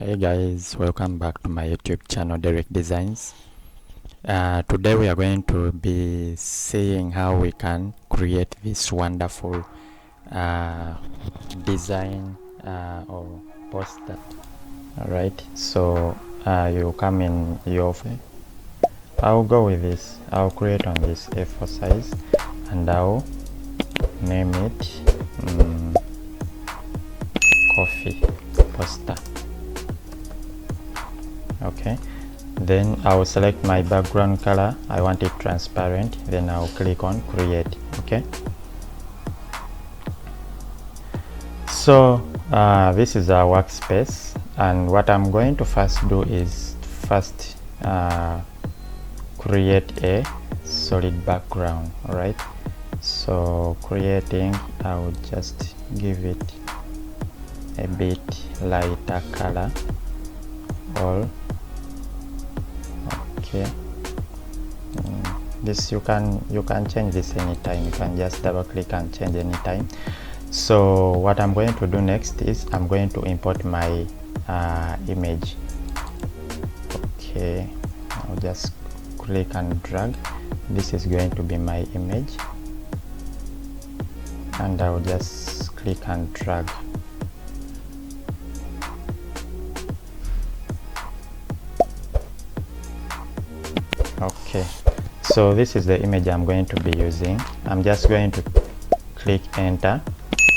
Hey guys, welcome back to my YouTube channel Derek Designs. Today we are going to be seeing how we can create this wonderful design or poster. Alright, so you come in your I'll go with this. I'll create on this A4 size and I'll name it coffee poster. Okay, then I will select my background color. I want it transparent. Then I'll click on create. Okay, so this is our workspace, and what I'm going to first do is create a solid background. All right, so creating, I will just give it a bit lighter color. All okay, this you can change this anytime. You can just double click and change anytime. So what I'm going to do next is I'm going to import my image. Okay, I'll just click and drag. This is going to be my image, and I'll just click and drag. Okay, so this is the image I'm going to be using. I'm just going to click enter,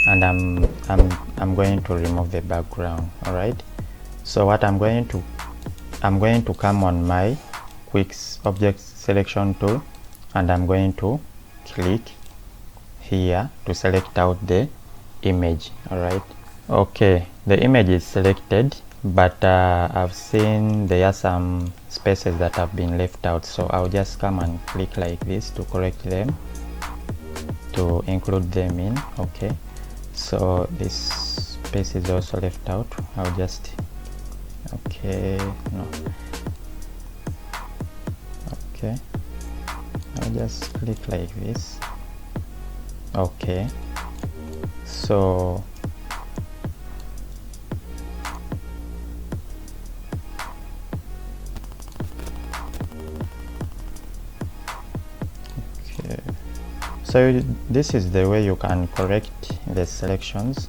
and I'm going to remove the background. All right, so what I'm going to come on my quick object selection tool, and I'm going to click here to select out the image. All right, okay, the image is selected, but I've seen there are some spaces that have been left out, so I'll just come and click like this to correct them, to include them in. Okay, so this space is also left out. I'll just I'll just click like this. Okay, so this is the way you can correct the selections.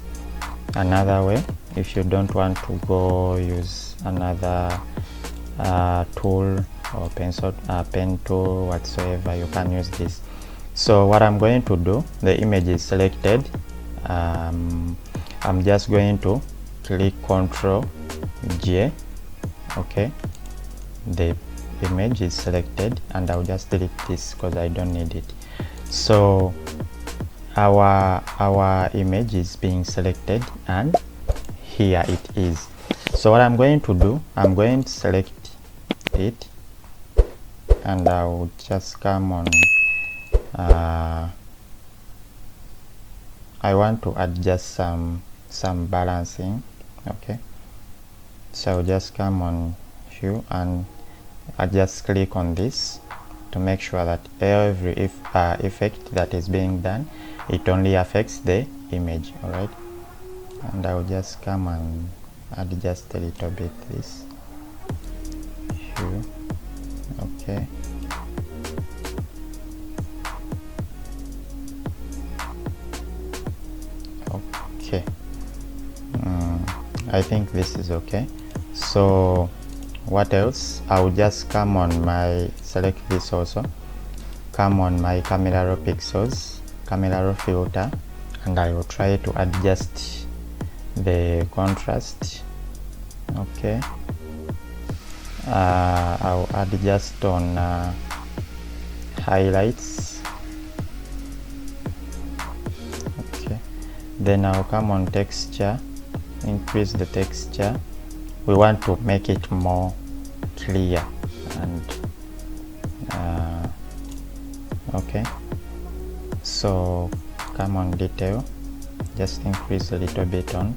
Another way, if you don't want to go use another tool or pen tool whatsoever, you can use this. So what I'm going to do, the image is selected. I'm just going to click Ctrl J. Okay, the image is selected, and I'll just delete this because I don't need it. So our image is being selected, and here it is. So what I'm going to do, I'm going to select it, and I'll just come on I want to adjust some balancing. Okay, so I'll just come on hue, and I just click on this to make sure that every effect that is being done, it only affects the image. All right, and I'll just come and adjust a little bit this hue. Okay, I think this is okay. So what else? I'll just come on my select this also, come on my camera raw pixels, camera raw filter, and I will try to adjust the contrast. Okay, I'll adjust on highlights. Okay, then I'll come on texture, increase the texture. We want to make it more clear, and okay, so come on detail, just increase a little bit on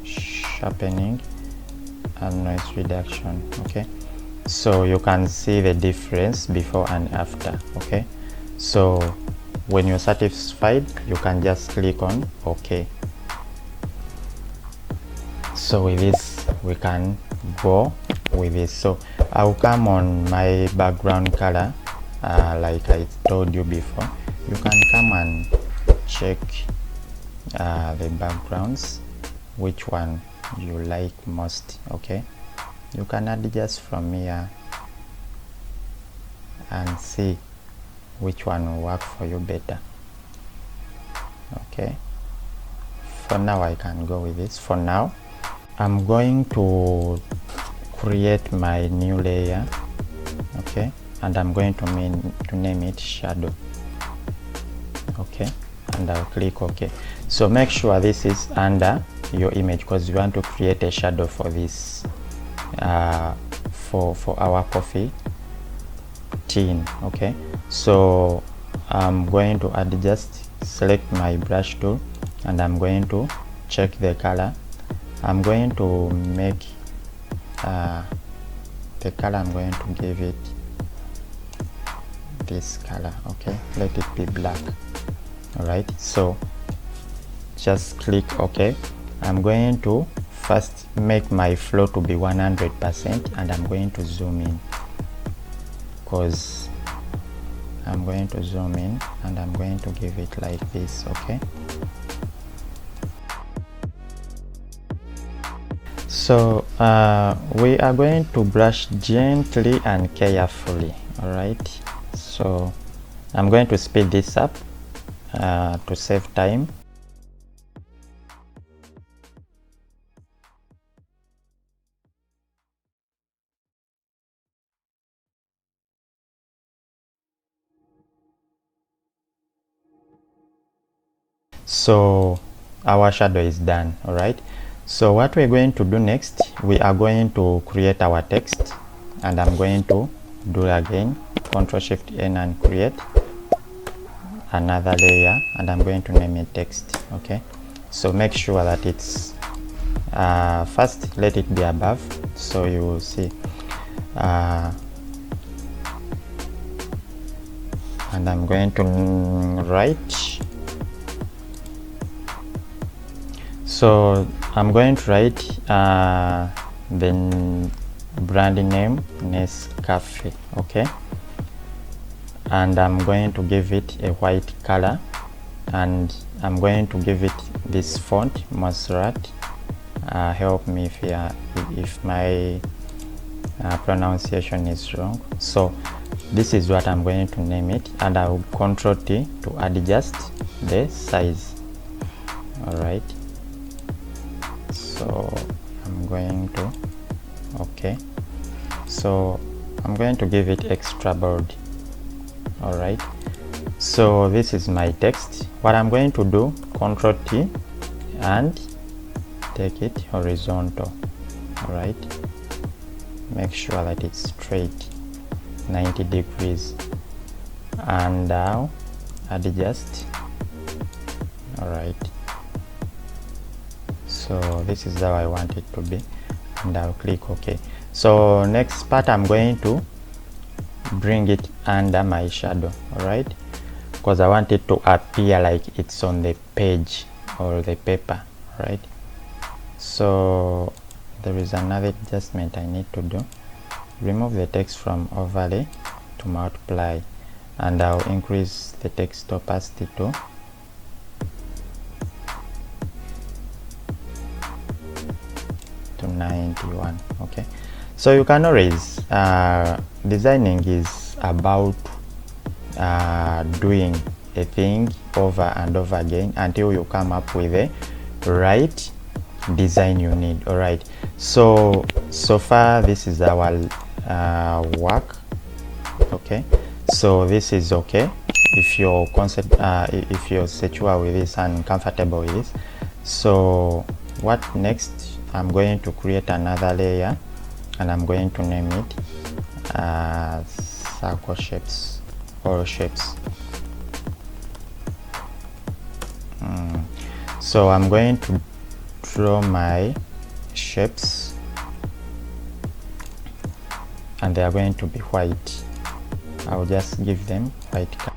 sharpening and noise reduction. Okay, so you can see the difference before and after. Okay, so when you're satisfied, you can just click on OK. So with this, we can go with this. So I'll come on my background color, like I told you before. You can come and check the backgrounds, which one you like most. Okay, you can adjust from here and see which one will work for you better. Okay, for now I can go with this. For now I'm going to create my new layer. Okay, and I'm going to name it shadow. Okay, and I'll click OK. So make sure this is under your image, because you want to create a shadow for this for our coffee tin. Okay, so I'm going to adjust, select my brush tool, and I'm going to check the color. I'm going to make the color, I'm going to give it this color. Okay, let it be black. All right, so just click OK. I'm going to first make my flow to be 100%, and I'm going to zoom in, because I'm going to zoom in and I'm going to give it like this. Okay, so we are going to brush gently and carefully. All right, so I'm going to speed this up to save time. So our shadow is done. All right, so what we're going to do next, we are going to create our text, and I'm going to do again Ctrl+Shift+N and create another layer, and I'm going to name it text. Okay, so make sure that it's first let it be above, so you will see and I'm going to write, so I'm going to write the brand name Nescafe. Okay, and I'm going to give it a white color, and I'm going to give it this font Montserrat. Help me if my pronunciation is wrong. So this is what I'm going to name it, and I will Ctrl+T to adjust the size. All right, so I'm going to OK, so I'm going to give it extra bold. All right, so this is my text. What I'm going to do, Ctrl+T and take it horizontal. All right, make sure that it's straight 90 degrees, and now adjust. All right, so this is how I want it to be, and I'll click OK. So next part, I'm going to bring it under my shadow. All right, because I want it to appear like it's on the page or the paper. All right, so there is another adjustment I need to do. Remove the text from overlay to multiply, and I'll increase the text opacity to 91. Okay, so you can always designing is about doing a thing over and over again until you come up with the right design you need. All right, so far this is our work. Okay, so this is okay if your concept if you're secure with this and comfortable with this. So what next, I'm going to create another layer, and I'm going to name it circle shapes or shapes. So I'm going to draw my shapes, and they are going to be white. I'll just give them white color.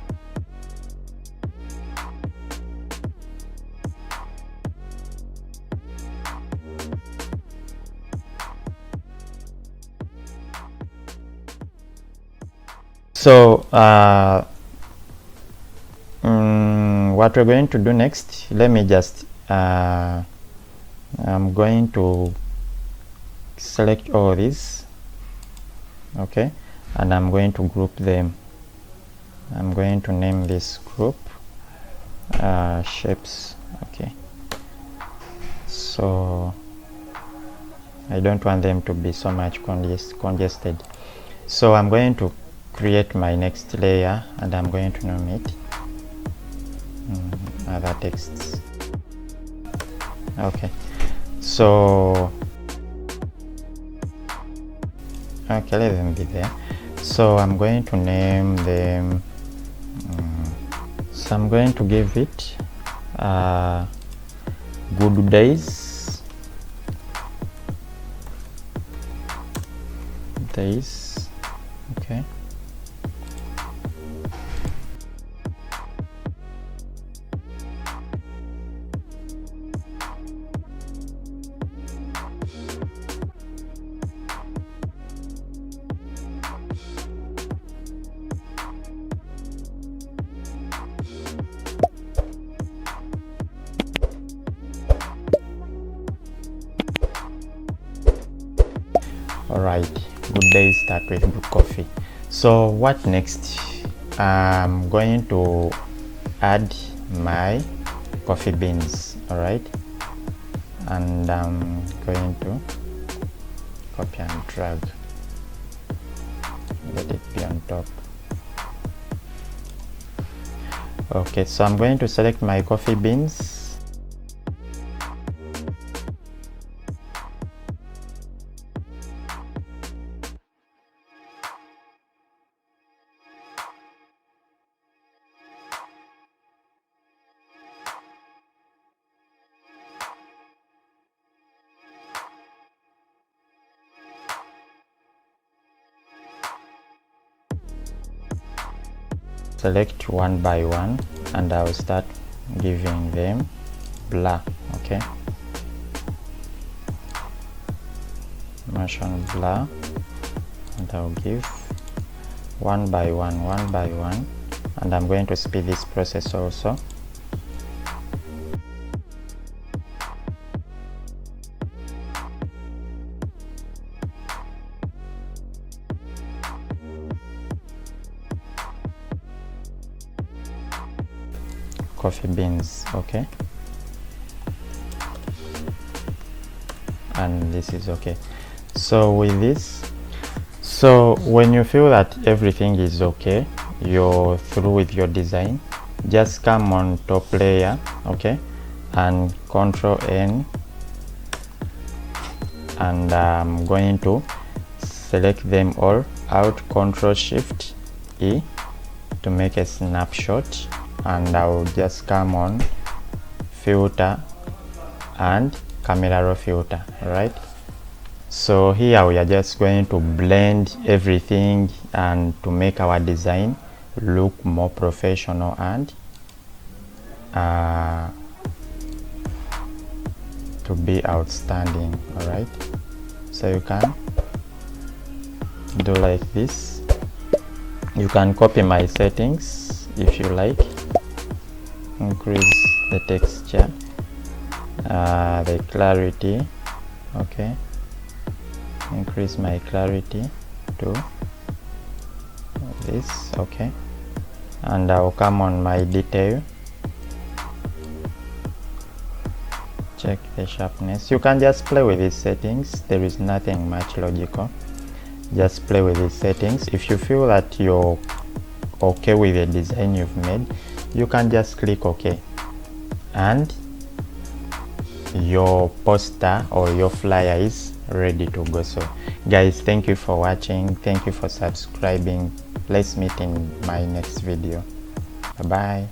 So what we're going to do next, let me just I'm going to select all these, okay, and I'm going to group them. I'm going to name this group shapes, okay. So I don't want them to be so much congested. So I'm going to create my next layer and I'm going to name it other texts. Okay, so okay, let them be there. So I'm going to name them so I'm going to give it good days, okay. All right, good day start with good coffee. So what next? I'm going to add my coffee beans, all right, and I'm going to copy and drag, let it be on top. Okay, so I'm going to select my coffee beans. Select one by one and I'll start giving them blur, okay. Motion blur, and I'll give one by one, and I'm going to speed this process also. Coffee beans, okay, and this is okay. So with this, so when you feel that everything is okay, you're through with your design, just come on top layer, okay, and Control N, and I'm going to select them all out, Control Shift E to make a snapshot, and I'll just come on filter and camera raw filter. All right, so here we are just going to blend everything and to make our design look more professional and to be outstanding. All right, so you can do like this. You can copy my settings if you like, increase the texture, the clarity, okay, increase my clarity to this, okay, and I'll come on my detail, check the sharpness. You can just play with these settings, there is nothing much logical, just play with these settings. If you feel that you're okay with the design you've made, you can just click OK, and your poster or your flyer is ready to go. So guys, thank you for watching, thank you for subscribing. Let's meet in my next video. Bye bye.